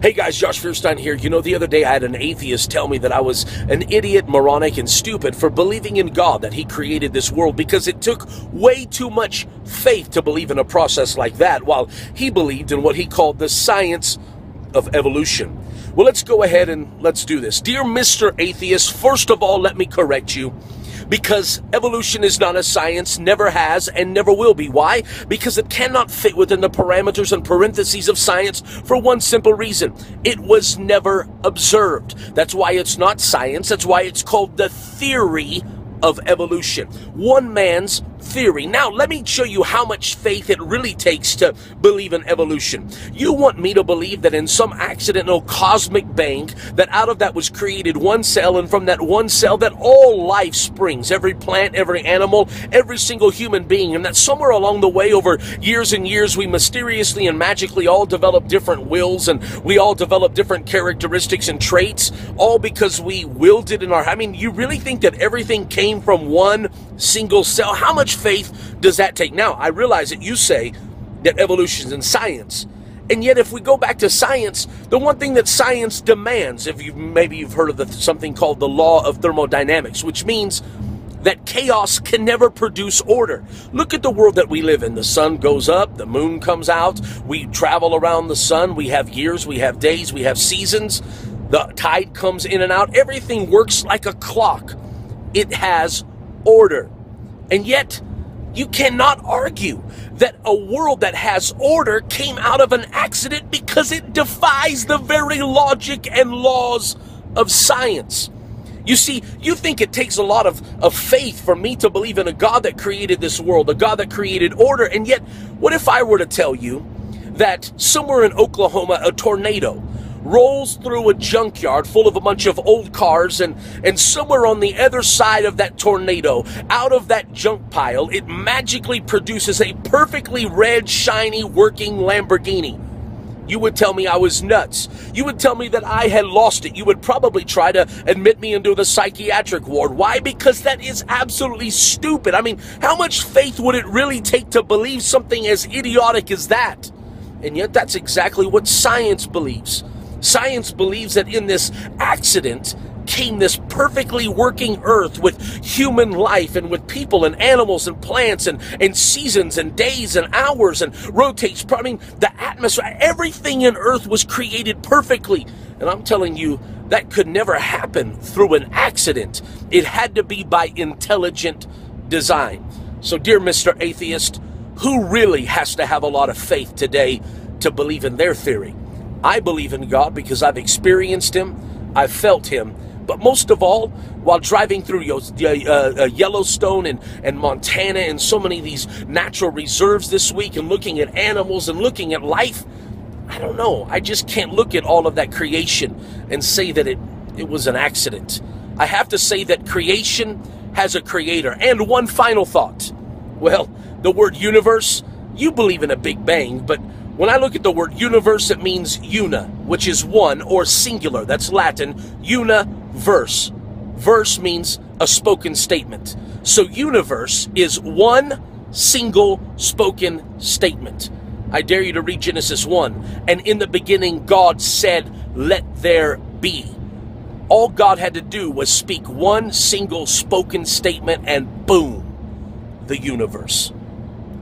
Hey guys, Josh Fierstein here. You know, the other day I had an atheist tell me that I was an idiot, moronic, and stupid for believing in God, that he created this world, because it took way too much faith to believe in a process like that, while he believed in what he called the science of evolution. Well, let's go ahead and let's do this. Dear Mr. Atheist, first of all, let me correct you. Because evolution is not a science, never has, and never will be. Why? Because it cannot fit within the parameters and parentheses of science for one simple reason. It was never observed. That's why it's not science. That's why it's called the theory of evolution. One man's theory. Now, let me show you how much faith it really takes to believe in evolution. You want me to believe that in some accidental cosmic bang, that out of that was created one cell, and from that one cell that all life springs, every plant, every animal, every single human being, and that somewhere along the way, over years and years, we mysteriously and magically all develop different wills, and we all develop different characteristics and traits, all because we willed it in our... I mean, you really think that everything came from one single cell? How much faith does that take? Now, I realize that you say that evolution is in science, and yet if we go back to science, the one thing that science demands, maybe you've heard of something called the law of thermodynamics, which means that chaos can never produce order. Look at the world that we live in. The sun goes up, the moon comes out, we travel around the sun, we have years, we have days, we have seasons, the tide comes in and out, everything works like a clock. It has order. And yet, you cannot argue that a world that has order came out of an accident, because it defies the very logic and laws of science. You see, you think it takes a lot of faith for me to believe in a God that created this world, a God that created order, and yet, what if I were to tell you that somewhere in Oklahoma, a tornado rolls through a junkyard full of a bunch of old cars, and somewhere on the other side of that tornado, out of that junk pile, it magically produces a perfectly red, shiny, working Lamborghini. You would tell me I was nuts. You would tell me that I had lost it. You would probably try to admit me into the psychiatric ward. Why? Because that is absolutely stupid. I mean, how much faith would it really take to believe something as idiotic as that? And yet that's exactly what science believes. Science believes that in this accident came this perfectly working earth with human life, and with people and animals and plants and seasons and days and hours, and rotates. I mean, the atmosphere, everything in earth was created perfectly. And I'm telling you, that could never happen through an accident. It had to be by intelligent design. So, dear Mr. Atheist, who really has to have a lot of faith today to believe in their theory? I believe in God because I've experienced Him, I've felt Him, but most of all, while driving through Yellowstone and Montana and so many of these natural reserves this week, and looking at animals and looking at life, I don't know, I just can't look at all of that creation and say that it was an accident. I have to say that creation has a creator. And one final thought. Well, the word universe, you believe in a Big Bang, but when I look at the word universe, it means una, which is one, or singular. That's Latin, universe. Verse means a spoken statement. So universe is one single spoken statement. I dare you to read Genesis 1. And in the beginning, God said, "Let there be." All God had to do was speak one single spoken statement, and boom, the universe.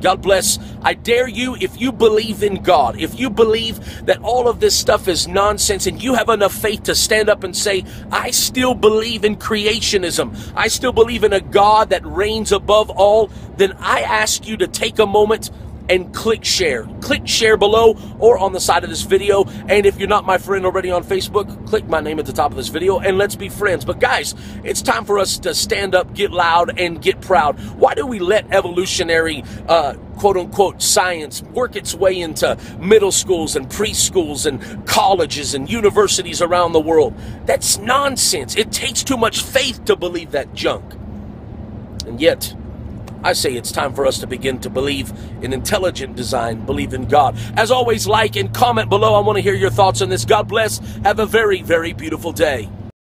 God bless. I dare you, if you believe in God, if you believe that all of this stuff is nonsense, and you have enough faith to stand up and say, I still believe in creationism, I still believe in a God that reigns above all, then I ask you to take a moment and click share. Click share below or on the side of this video. And if you're not my friend already on Facebook, click my name at the top of this video and let's be friends. But guys, it's time for us to stand up, get loud, and get proud. Why do we let evolutionary quote-unquote science work its way into middle schools and preschools and colleges and universities around the world? That's nonsense. It takes too much faith to believe that junk. And yet, I say it's time for us to begin to believe in intelligent design, believe in God. As always, like and comment below. I want to hear your thoughts on this. God bless. Have a very, very beautiful day.